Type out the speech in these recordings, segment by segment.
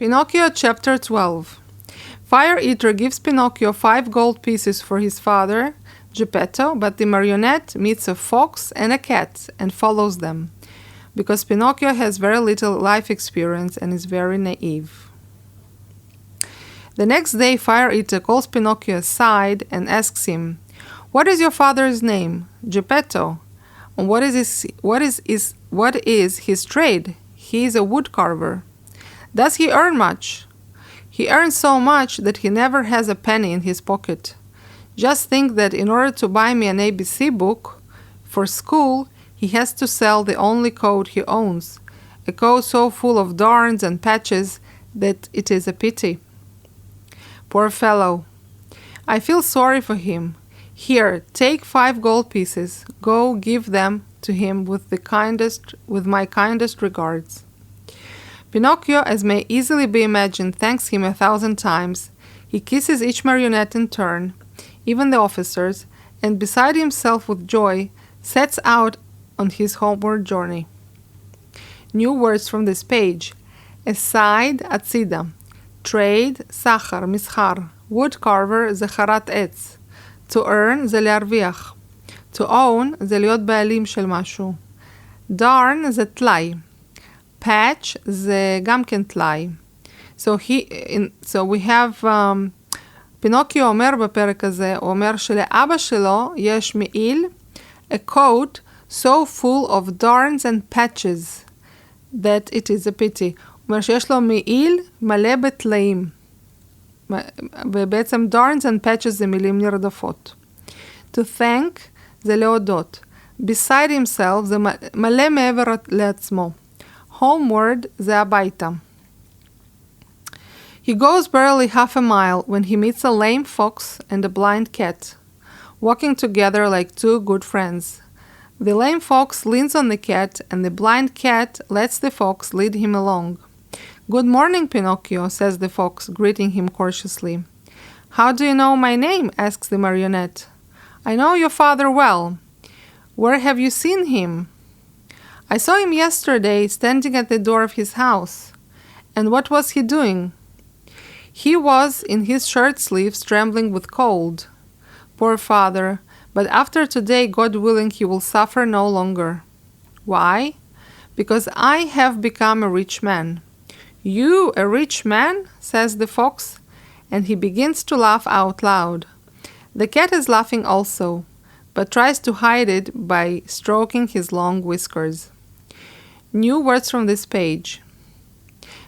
Pinocchio Chapter 12. Fire Eater gives Pinocchio 5 gold pieces for his father, Geppetto, but the marionette meets a fox and a cat and follows them, because Pinocchio has very little life experience and is very naive. The next day, Fire Eater calls Pinocchio aside and asks him, "What is your father's name?" "Geppetto." "And what is his trade?" "He is a wood carver." "Does he earn much?" "He earns so much that he never has a penny in his pocket. Just think that in order to buy me an ABC book for school, he has to sell the only coat he owns, a coat so full of darns and patches that it is a pity. Poor fellow. I feel sorry for him. Here, take 5 gold pieces. Go give them to him with my kindest regards." Pinocchio, as may easily be imagined, thanks him 1,000 times. He kisses each marionette in turn, even the officers, and beside himself with joy, sets out on his homeward journey. New words from this page: aside, atzida, trade, sachar, mischar, wood carver, zecharat etz, to earn, זה להרוויח, to own, זה להיות בעלים של משהו, darn, זה טלאי, patch, זה גם כן טלאי. So we have, פינוקיו אומר בפרק הזה, הוא אומר שלאבא שלו יש מעיל, a coat so full of darns and patches that it is a pity. הוא אומר שיש לו מעיל מלא בטלאים. ובעצם darns and patches זה מילים נרדפות. To thank זה להודות. Beside himself זה מלא מעבר לעצמו. Homeward זה הביתה. He goes barely half a mile when he meets a lame fox and a blind cat, walking together like 2 good friends. The lame fox leans on the cat, and the blind cat lets the fox lead him along. "Good morning, Pinocchio," says the fox, greeting him courteously. "How do you know my name?" asks the marionette. "I know your father well. Where have you seen him?" "I saw him yesterday, standing at the door of his house." "And what was he doing?" "He was in his shirt sleeves, trembling with cold." "Poor father, but after today, God willing, he will suffer no longer." "Why?" "Because I have become a rich man." "You, a rich man?" says the fox, and he begins to laugh out loud. The cat is laughing also, but tries to hide it by stroking his long whiskers. New words from this page.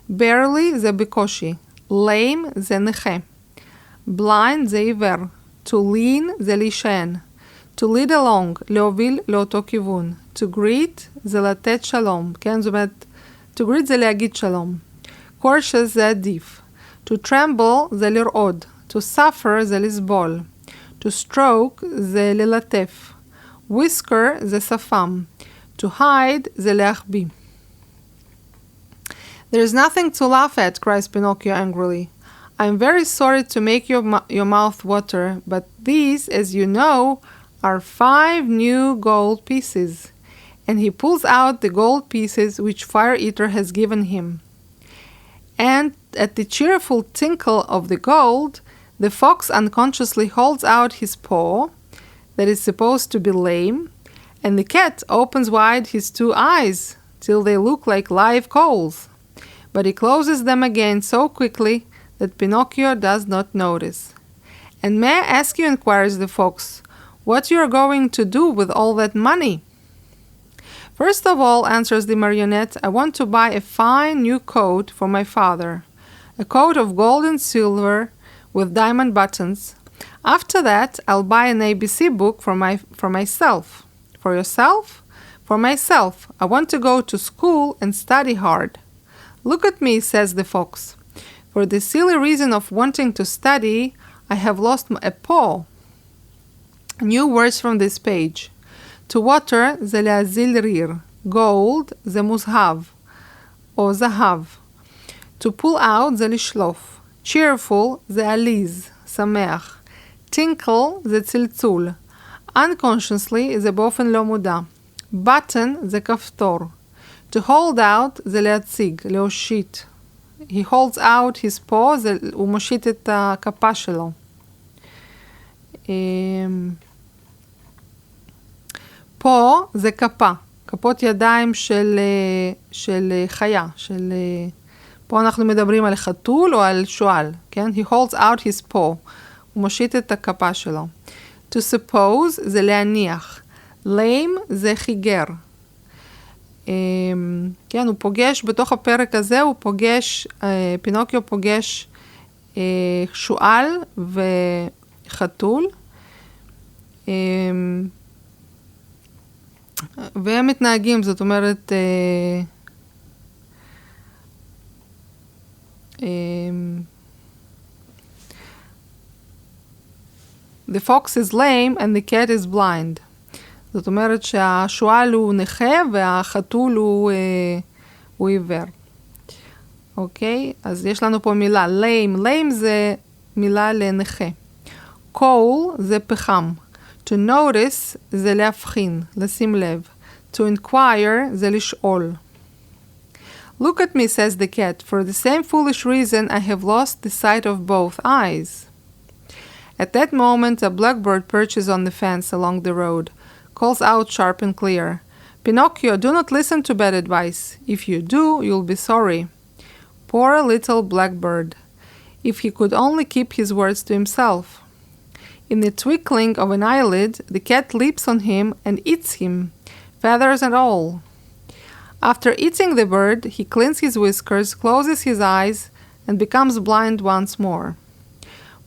barely זה בקושי, lame זה נכה, blind זה עיוור, to lean זה להישען, to lead along, להוביל לאותו כיוון, to greet זה לתת שלום, כן? זאת אומרת, to greet זה להגיד שלום, cautious זה עדיף, to tremble זה לרעוד, to suffer זה לסבול, to stroke זה ללטף, whisker זה שפם, to hide זה להחביא. "There is nothing to laugh at," cries Pinocchio angrily. "I am very sorry to make your mouth water, but these, as you know, are 5 new gold pieces." And he pulls out the gold pieces which Fire Eater has given him. And at the cheerful tinkle of the gold, the fox unconsciously holds out his paw, that is supposed to be lame, and the cat opens wide his 2 eyes, till they look like live coals. But he closes them again so quickly that Pinocchio does not notice. "And may I ask you," inquires the fox, "what you are going to do with all that money?" "First of all," answers the marionette, "I want to buy a fine new coat for my father, a coat of gold and silver with diamond buttons. After that, I'll buy an ABC book for myself." "For yourself?" "For myself. I want to go to school and study hard." "Look at me," says the fox. "For the silly reason of wanting to study, I have lost a paw." New words from this page. To water זה להזיל ריר, gold זה מוזהב או זהב. To pull out זה לשלוף, cheerful זה עליז, שמח, tinkle זה צלצול, unconsciously זה באופן לא מודע, button זה כפתור. To hold out זה להציג, להושיט, he holds out his paw, הוא מושיט את הכפה שלו. פה זה כפה, כפות ידיים של חיה, פה אנחנו מדברים על חתול או על שועל, כן? He holds out his paw, הוא מושיט את הכפה שלו. To suppose זה להניח, lame זה חיגר. כן, הוא פוגש, בתוך הפרק הזה הוא פוגש, פינוקיו פוגש שועל וחתול, והם מתנהגים, זאת אומרת, the fox is lame and the cat is blind. זאת אומרת שהשועל הוא נכה והחתול הוא עיוור. אוקיי? אז יש לנו פה מילה lame. lame זה מילה לנכה. coal זה פחם. To notice זה להבחין, לשים לב. To inquire זה לשאול. Look at me, says the cat. For the same foolish reason I have lost the sight of both eyes. At that moment a blackbird perches on the fence along the road. Calls out sharp and clear. Pinocchio, do not listen to bad advice. If you do, you'll be sorry. Poor little blackbird. If he could only keep his words to himself. In the twinkling of an eyelid, the cat leaps on him and eats him, feathers and all. After eating the bird, he cleans his whiskers, closes his eyes, and becomes blind once more.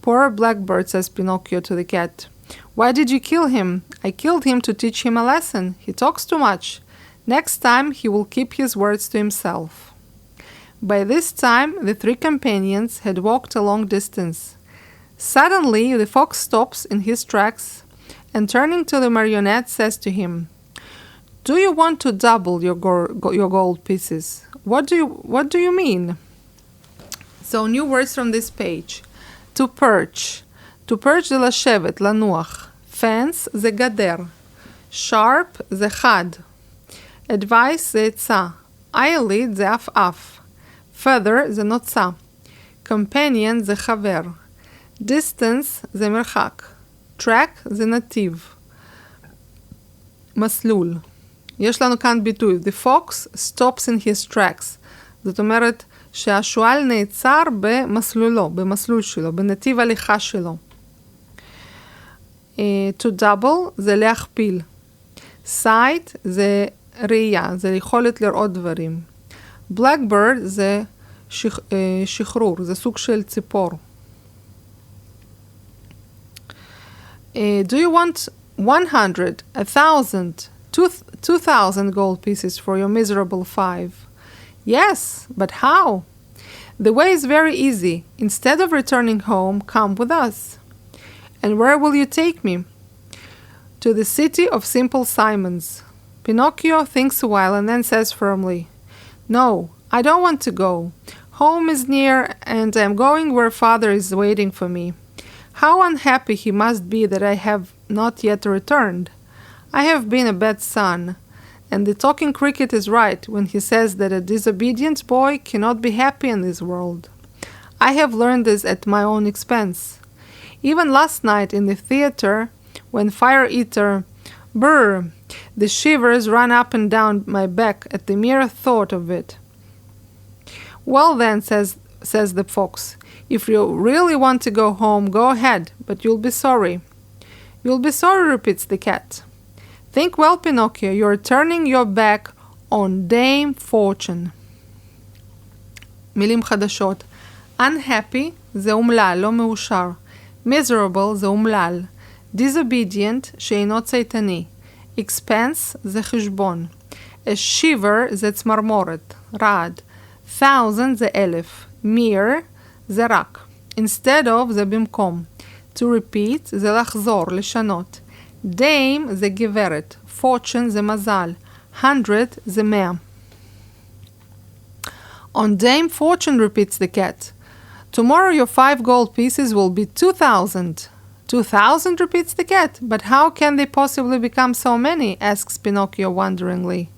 Poor blackbird, says Pinocchio to the cat. Why did you kill him? I killed him to teach him a lesson. He talks too much. Next time he will keep his words to himself. By this time the three companions had walked a long distance. Suddenly the fox stops in his tracks and turning to the marionette says to him, Do you want to double your gold pieces? What do you mean? So new words from this page. To perch. To perch זה לשבת, לנוח. Fence זה גדר. Sharp זה חד. Advice זה עצה. Eyelid זה אף. Feather זה נוצה. Companion זה חבר. Distance זה מרחק. Track זה נתיב. מסלול. יש לנו כאן ביטוי. The fox stops in his tracks. זאת אומרת שהשועל נעצר במסלולו, במסלול שלו, בנתיב הליכה שלו. To double זה להכפיל. Sight זה ראייה, זה יכולת לראות דברים. Blackbird זה שחרור, זה סוג של ציפור. Do you want 100, 1,000, 2,000 gold pieces for your miserable 5? Yes, but how? The way is very easy. Instead of returning home, come with us. And where will you take me? To the city of Simple Simons. Pinocchio thinks a while and then says firmly, No, I don't want to go. Home is near and I am going where father is waiting for me. How unhappy he must be that I have not yet returned. I have been a bad son. And the talking cricket is right when he says that a disobedient boy cannot be happy in this world. I have learned this at my own expense. Even last night in the theater, when Fire Eater, brr, the shivers ran up and down my back at the mere thought of it. Well then, says the fox, if you really want to go home, go ahead, but you'll be sorry. You'll be sorry, repeats the cat. Think well, Pinocchio, you're turning your back on Dame Fortune. מילים חדשות. Unhappy זה אומלל, לא מאושר. Miserable זה אומלל. Disobedient שאינו צייתני. Expense זה חשבון. A shiver זה צמרמורת, רעד. 1,000 זה 1,000. Mere זה רק. Instead of זה במקום. To repeat זה לחזור, לשנות. Dame זה גברת, fortune זה מזל, 100 זה 100. On Dame Fortune, repeats the cat. Tomorrow your 5 gold pieces will be 2,000. 2,000, repeats the cat. But how can they possibly become so many? Asks Pinocchio wonderingly.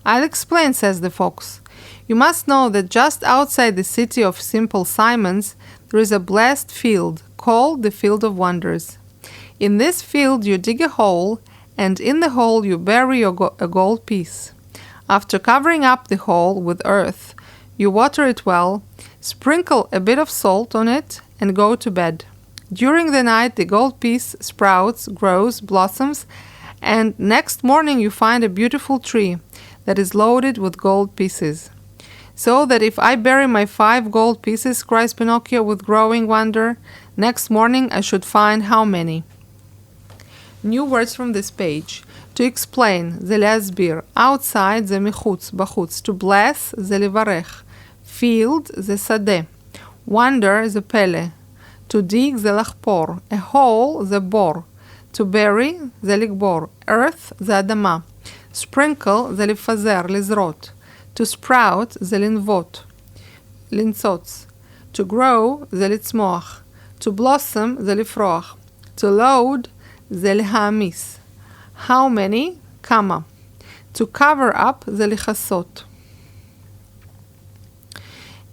I'll explain, says the fox. You must know that just outside the city of Simple Simons, there is a blessed field called the Field of Wonders. In this field you dig a hole, and in the hole you bury a gold piece. After covering up the hole with earth, you water it well, sprinkle a bit of salt on it, and go to bed. During the night the gold piece sprouts, grows, blossoms, and next morning you find a beautiful tree that is loaded with gold pieces. So that if I bury my 5 gold pieces, cries Pinocchio with growing wonder, next morning I should find how many? New words from this page. To explain, זה להסביר. Outside זה מחוץ, בחוץ. To bless זה לברך. Field זה שדה. Wonder זה פלא. To dig זה לחפור. A hole זה בור. To bury זה לקבור. Earth זה אדמה. Sprinkle זה לפזר, לזרות. To sprout זה לנבוט, לנצוץ. To grow זה לצמוח. To blossom זה לפרוח. To load זה להעמיס. How many? כמה. To cover up זה לכסות.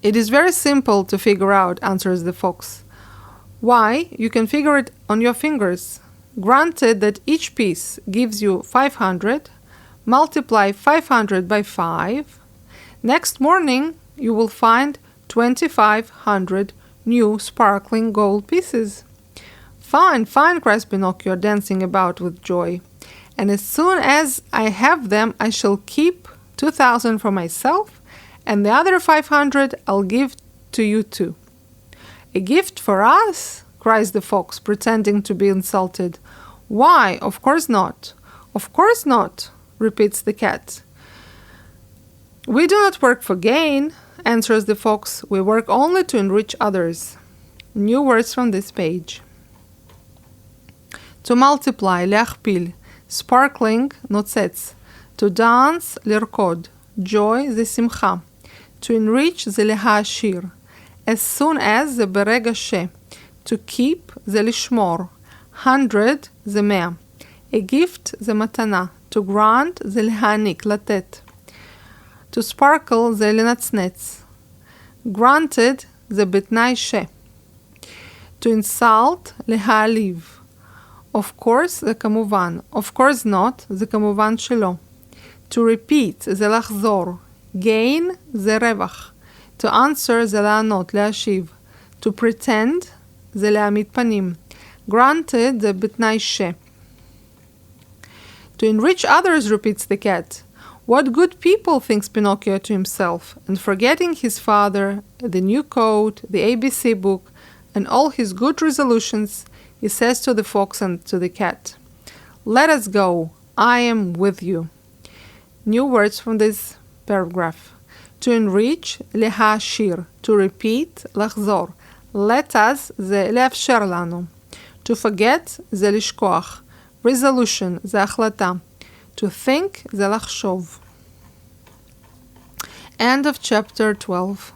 It is very simple to figure out, answers the fox. Why? You can figure it on your fingers. Granted that each piece gives you 500, multiply 500 by 5. Next morning, you will find 2,500 new sparkling gold pieces. Fine, fine, cries Pinocchio, dancing about with joy. And as soon as I have them, I shall keep 2,000 for myself, and the other 500 I'll give to you too. A gift for us? Cries the fox, pretending to be insulted. Why, of course not. Of course not, repeats the cat. We do not work for gain, answers the fox. We work only to enrich others. New words from this page. To multiply, להכפיל. Sparkling, נוצץ. To dance, לרקוד. Joy זה שמחה. To enrich זה להעשיר. As soon as זה ברגע ש. To keep זה לשמור. 100 זה 100. A gift זה מתנה. To grant זה להעניק, לתת. To sparkle זה לנצנץ. Granted זה בתנאי ש. To insult להעליב. Of course זה כמובן. Of course not זה כמובן שלא. To repeat זה לחזור. Gain זה רווח. To answer זה לענות, להשיב. To pretend זה להעמיד פנים. Granted זה בתנאי ש. To enrich others, repeats the cat. What good people, thinks Pinocchio to himself, and forgetting his father, the new coat, the ABC book, and all his good resolutions, he says to the fox and to the cat, Let us go, I am with you. New words from this paragraph. To enrich, להעשיר. To repeat, לחזור. Let us, זה לאפשר לנו. To forget, זה לשכוח. Resolution, זה החלטה. To think, זה לחשוב. End of chapter 12.